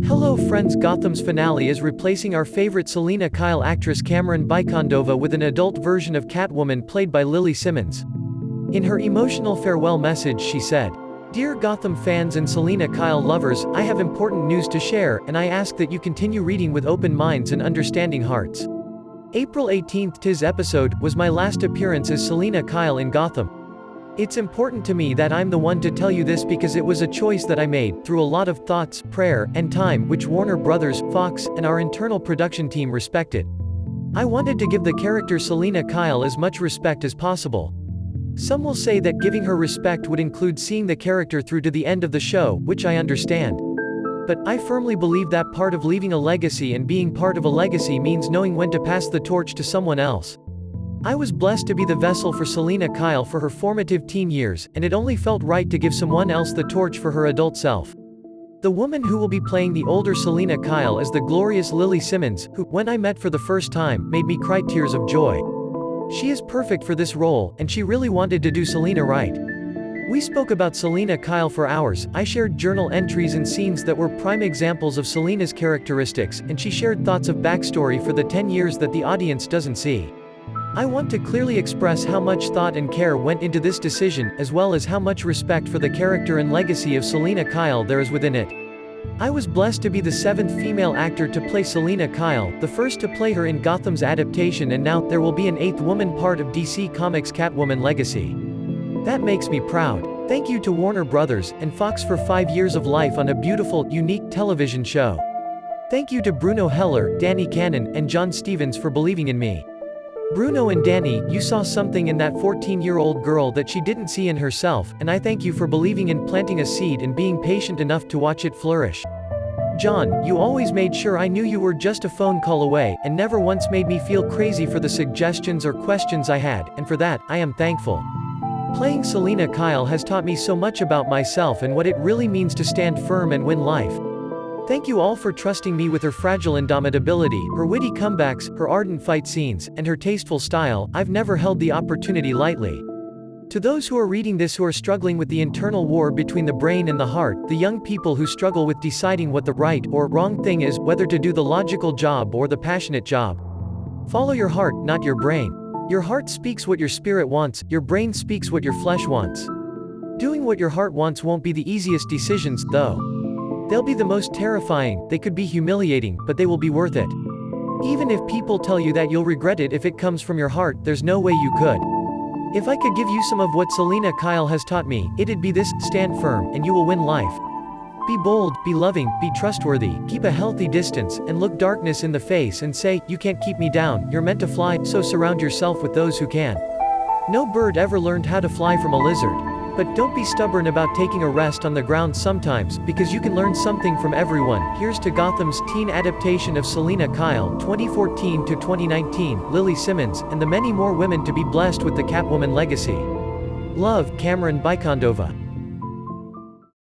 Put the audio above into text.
Hello friends, Gotham's finale is replacing our favorite Selina Kyle actress Camren Bicondova with an adult version of Catwoman played by Lili Simmons. In her emotional farewell message she said, "Dear Gotham fans and Selina Kyle lovers, I have important news to share, and I ask that you continue reading with open minds and understanding hearts. April 18th tis episode was my last appearance as Selina Kyle in Gotham. It's important to me that I'm the one to tell you this because it was a choice that I made, through a lot of thoughts, prayer, and time which Warner Brothers, Fox, and our internal production team respected. I wanted to give the character Selina Kyle as much respect as possible. Some will say that giving her respect would include seeing the character through to the end of the show, which I understand. But I firmly believe that part of leaving a legacy and being part of a legacy means knowing when to pass the torch to someone else. I was blessed to be the vessel for Selina Kyle for her formative teen years, and it only felt right to give someone else the torch for her adult self. The woman who will be playing the older Selina Kyle is the glorious Lili Simmons, who, when I met for the first time, made me cry tears of joy. She is perfect for this role, and she really wanted to do Selina right. We spoke about Selina Kyle for hours. I shared journal entries and scenes that were prime examples of Selina's characteristics, and she shared thoughts of backstory for the 10 years that the audience doesn't see. I want to clearly express how much thought and care went into this decision, as well as how much respect for the character and legacy of Selina Kyle there is within it. I was blessed to be the 7th female actor to play Selina Kyle, the first to play her in Gotham's Adaptation, and now, there will be an 8th woman part of DC Comics' Catwoman legacy. That makes me proud. Thank you to Warner Brothers and Fox for 5 years of life on a beautiful, unique television show. Thank you to Bruno Heller, Danny Cannon, and John Stevens for believing in me. Bruno and Danny, you saw something in that 14-year-old girl that she didn't see in herself, and I thank you for believing in planting a seed and being patient enough to watch it flourish. John, you always made sure I knew you were just a phone call away, and never once made me feel crazy for the suggestions or questions I had, and for that, I am thankful. Playing Selina Kyle has taught me so much about myself and what it really means to stand firm and win life. Thank you all for trusting me with her fragile indomitability, her witty comebacks, her ardent fight scenes, and her tasteful style. I've never held the opportunity lightly. To those who are reading this who are struggling with the internal war between the brain and the heart, the young people who struggle with deciding what the right or wrong thing is, whether to do the logical job or the passionate job. Follow your heart, not your brain. Your heart speaks what your spirit wants, your brain speaks what your flesh wants. Doing what your heart wants won't be the easiest decisions, though. They'll be the most terrifying, they could be humiliating, but they will be worth it. Even if people tell you that you'll regret it if it comes from your heart, there's no way you could. If I could give you some of what Selina Kyle has taught me, it'd be this: stand firm, and you will win life. Be bold, be loving, be trustworthy, keep a healthy distance, and look darkness in the face and say, "You can't keep me down, you're meant to fly," so surround yourself with those who can. No bird ever learned how to fly from a lizard. But don't be stubborn about taking a rest on the ground sometimes, because you can learn something from everyone. Here's to Gotham's teen adaptation of Selina Kyle, 2014 to 2019, Lili Simmons, and the many more women to be blessed with the Catwoman legacy. Love, Camren Bicondova.